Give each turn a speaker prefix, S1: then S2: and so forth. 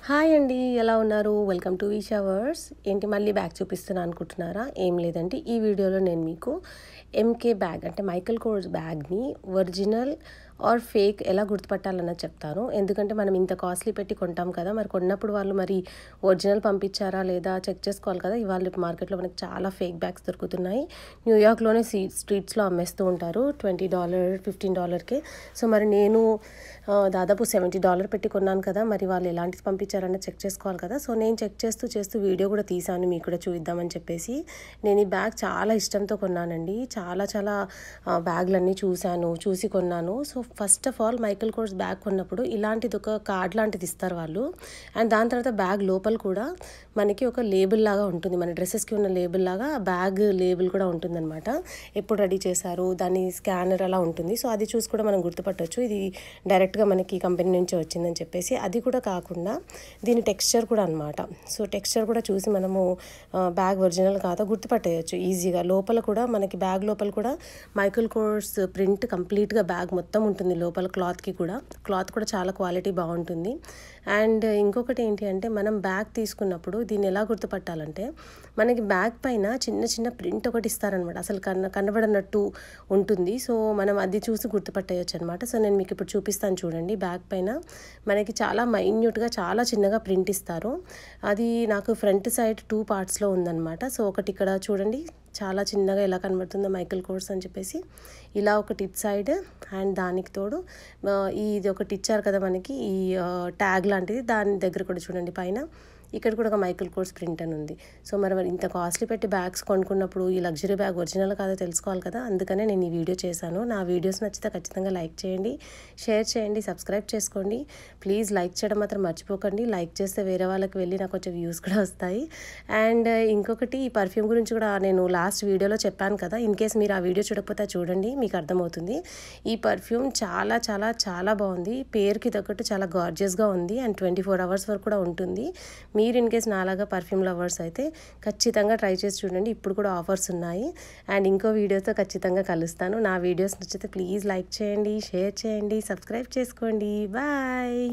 S1: Hi అండి, ఎలా ఉన్నారు? వెల్కమ్ టు ఈ షవర్స్. ఏంటి మళ్ళీ బ్యాగ్ చూపిస్తున్నా అనుకుంటున్నారా? ఏం లేదండి, ఈ వీడియోలో నేను మీకు ఎంకే బ్యాగ్ అంటే మైకల్ కోర్స్ బ్యాగ్ని ఒరిజినల్ ఆర్ ఫేక్ ఎలా గుర్తుపట్టాలన్నది చెప్తాను. ఎందుకంటే మనం ఇంత కాస్ట్లీ పెట్టి కొంటాం కదా, మరి కొన్నప్పుడు వాళ్ళు మరి ఒరిజినల్ పంపించారా లేదా చెక్ చేసుకోవాలి కదా. ఇవాళ మార్కెట్లో మనకి చాలా ఫేక్ బ్యాగ్స్ దొరుకుతున్నాయి. న్యూయార్క్లోనే స్ట్రీట్స్లో అమ్మేస్తూ ఉంటారు $20 $15కే. సో మరి నేను దాదాపు $70 పెట్టి కొన్నాను కదా, మరి వాళ్ళు ఎలాంటిది పంపించారని చెక్ చేసుకోవాలి కదా. సో నేను చెక్ చేస్తూ వీడియో కూడా తీసాను, మీకు కూడా చూద్దామని చెప్పేసి. నేను ఈ బ్యాగ్ చాలా ఇష్టంతో కొన్నానండి. చాలా బ్యాగ్లన్నీ చూసి కొన్నాను. So first of all Michael course bag కొన్నప్పుడు ఇలాంటిది ఒక కార్డ్ లాంటిది ఇస్తారు వాళ్ళు. అండ్ దాని తర్వాత బ్యాగ్ లోపల కూడా మనకి ఒక లేబుల్ లాగా ఉంటుంది, మన డ్రెస్సెస్కి ఉన్న లేబుల్ లాగా బ్యాగ్ లేబుల్ కూడా ఉంటుందన్నమాట. ఎప్పుడు రెడీ చేశారు, దాని స్కానర్ అలా ఉంటుంది. సో అది చూసి కూడా మనం గుర్తుపట్టవచ్చు ఇది డైరెక్ట్గా మనకి కంపెనీ నుంచి వచ్చిందని చెప్పేసి. అది కూడా కాకుండా దీని టెక్స్చర్ కూడా అనమాట. సో టెక్స్చర్ కూడా చూసి మనము బ్యాగ్ ఒరిజినల్ కాదా గుర్తుపట్టేయచ్చు ఈజీగా. లోపల కూడా మనకి బ్యాగ్ లోపల కూడా మైకల్ కోర్స్ ప్రింట్ కంప్లీట్గా బ్యాగ్ మొత్తం ఉంటుంది లోపల. క్లాత్ కూడా చాలా క్వాలిటీ బాగుంటుంది. అండ్ ఇంకొకటి ఏంటి అంటే, మనం బ్యాగ్ తీసుకున్నప్పుడు దీన్ని ఎలా గుర్తుపట్టాలంటే, మనకి బ్యాగ్ పైన చిన్న ప్రింట్ ఒకటి ఇస్తారనమాట, అసలు కనబడనట్టు ఉంటుంది. సో మనం అది చూసి గుర్తుపట్టేయచ్చు అనమాట. సో నేను మీకు ఇప్పుడు చూపిస్తాను చూడండి. బ్యాగ్ పైన మనకి చాలా మైన్యూట్గా చాలా చిన్నగా ప్రింట్ ఇస్తారు. అది నాకు ఫ్రంట్ సైడ్ 2 పార్ట్స్లో ఉందన్నమాట. సో ఒకటి ఇక్కడ చూడండి, చాలా చిన్నగా ఎలా కనబడుతుందో మైకల్ కోర్స్ అని చెప్పేసి. ఇలా ఒకటి ఇట్ సైడ్, అండ్ దానికి తోడు ఇది ఒకటి ఇచ్చారు కదా మనకి, ఈ ట్యాగ్ లాంటిది. దాని దగ్గర కూడా చూడండి పైన ఇక్కడ కూడా ఒక మైకల్ కోర్స్ ప్రింట్ అని ఉంది. సో మరి ఇంత కాస్ట్లీ పెట్టి బ్యాగ్స్ కొనుక్కున్నప్పుడు ఈ లగ్జరీ బ్యాగ్ ఒరిజినల్ కాదో తెలుసుకోవాలి కదా. అందుకనే నేను ఈ వీడియో చేశాను. నా వీడియోస్ నచ్చితే ఖచ్చితంగా లైక్ చేయండి, షేర్ చేయండి, సబ్స్క్రైబ్ చేసుకోండి. ప్లీజ్ లైక్ చేయడం మాత్రం మర్చిపోకండి. లైక్ చేస్తే వేరే వాళ్ళకి వెళ్ళి నాకు కొంచెం వ్యూస్ కూడా వస్తాయి. అండ్ ఇంకొకటి, ఈ పర్ఫ్యూమ్ గురించి కూడా నేను లాస్ట్ వీడియోలో చెప్పాను కదా. ఇన్ కేస్ మీరు ఆ వీడియో చూడకపోతే చూడండి, మీకు అర్థమవుతుంది. ఈ పర్ఫ్యూమ్ చాలా బాగుంది. పేరుకి తగ్గట్టు చాలా గార్జియస్గా ఉంది. అండ్ 24 hours వరకు కూడా ఉంటుంది. మీరు ఇన్ కేస్ నాలాగా పర్ఫ్యూమ్ లవర్స్ అయితే ఖచ్చితంగా ట్రై చేసి చూడండి. ఇప్పుడు కూడా ఆఫర్స్ ఉన్నాయి. అండ్ ఇంకో వీడియోతో ఖచ్చితంగా కలుస్తాను. నా వీడియోస్ నచ్చితే ప్లీజ్ లైక్ చేయండి, షేర్ చేయండి, సబ్స్క్రైబ్ చేసుకోండి. బాయ్.